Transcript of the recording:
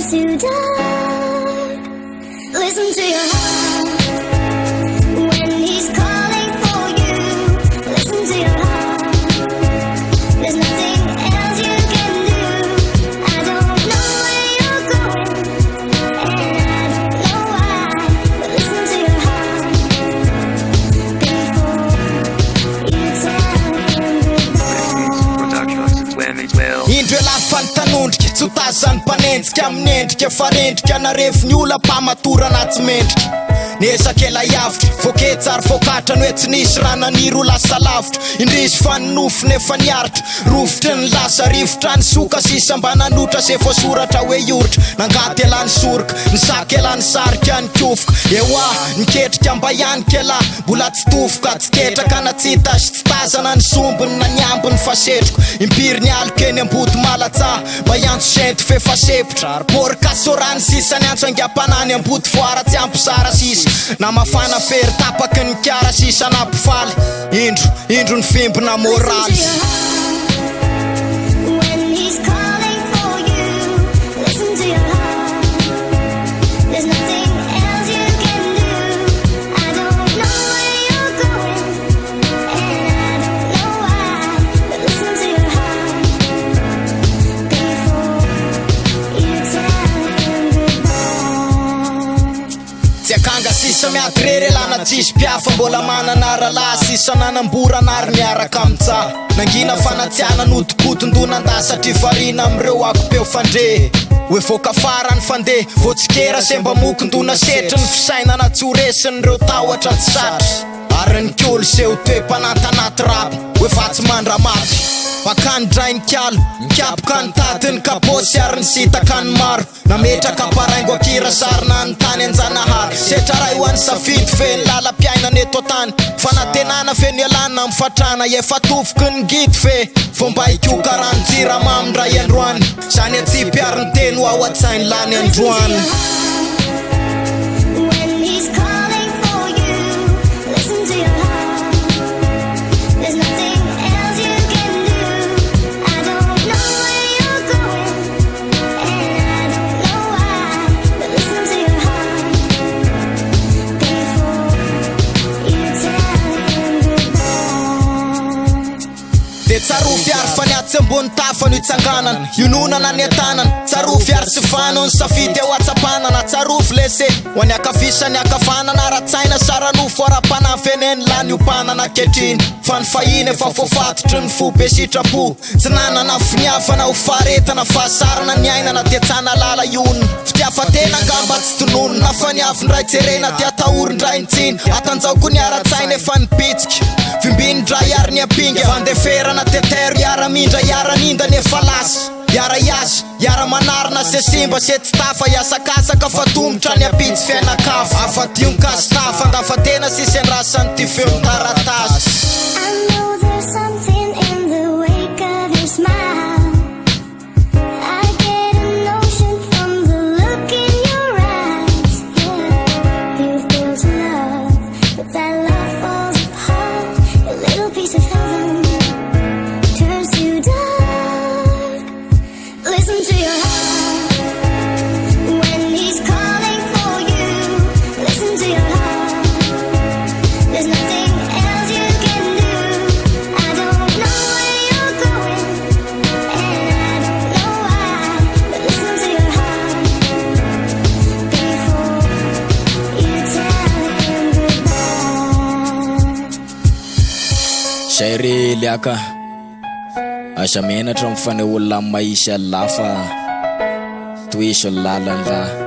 turns too dark. Listen to your heart when he's calling for you. Listen to your heart. There's nothing else you can do. I don't know where you're going, and I don't know why. But listen to your heart before you tell him goodbye. Indro la fantanondrika tsy tazany mpanendrika amin'endrika fa rendrika narefy ny ola mpamatora anaty mendrika nesakela yavitra voke tsara vokatrany hoe tsy nisy rananiry ho lasa lavitra indrisy fanonofo nefa niaritra rovitry ny lasa rivotra ny soka sisa mba nanotra se voasoratra hoe ioritra nangaty elany soroka ny saky elany sarika ny kofoka eoa niketrika mba ianika ela mbola tsy tofoka tsy ketraka na tsy tasy tsy tazana ny sombiny na niambiny fasetroko impiry ny aloko eny ambody malatsa mba iantso sento fefasepotra porka sorany sisa ny antso angam-panany ambody foara tsy ampisara sisa na mafana fery tapaky ny kiara sisa na mpifaly indro ny fimbina moraly. Kanga sisa miatrere lana tsisy piafa mbola manana rala sisa nanamborana ary miaraka amintsa nangina fanatsiana nodikotondona satria varina amireo akopeo fandre hoe voka farany fandeha voatsikera semba mokondona setry ny fisainana tsy horesin'ireo tahotra tsy satry ary ny kolo seho toe-panatanaty raby hoe vatsy mandramaty pakandray ny kialo nikapoka ny tady ny kaposy ary ny sitaka ny maro nametraka paraingo akira sarina ny tany anjanahary setraray ho any safidy fe ny lalam-piainana eto tany fanatenana fe ny alana mifatrana efa tofoky ny gidy fe fomba ikoka rano jiramamy ndray androany zany atsipy ary ny teny ho ao an-tsainy lany androany. Tsarofy ary faniatsy ambony tafany itsanganana iononana ny atanana tsarofy ary tsy fano ny safidy eo atsapanana tsarofy lese ho any akafisany akafanana ratsaina saranofo ara-panafeneny lany ompanana ketriny fa ny fahiny efa foafatotry ny fo be sitrapo tsy nanana finiafana ho faretana fahasarana ny ainana tiatsana lala ionona fitiafatena ngamba tsy tononona fa niafindray tserena tiataorindray nitsiny atanjaoko ny aratsaina efa nipitsika fimbinindray ary ny apinga fandeferana tetero yara mindra yara ninda nefa lasa yara yasa yara manarina se simba se tsy tafa iasakasaka fa tombotra ny apitsy fiainakafa afadio ny kasitafa andafatena sisy andrasany ty feo taratasy. I know there's something in the wake of your smile. I get a notion from the look in your eyes. Yeah, you've built a love, but that love falls apart. A little piece of heaven turns to dark. Listen to your heart when he's calling for you. Listen to your heart. There's nothing else you can do. I don't know where you're going, and I don't know why. But listen to your heart before you tell him goodbye. Shairi liaka asa menatra mifaneolona maisy lafa toisy lalan-draha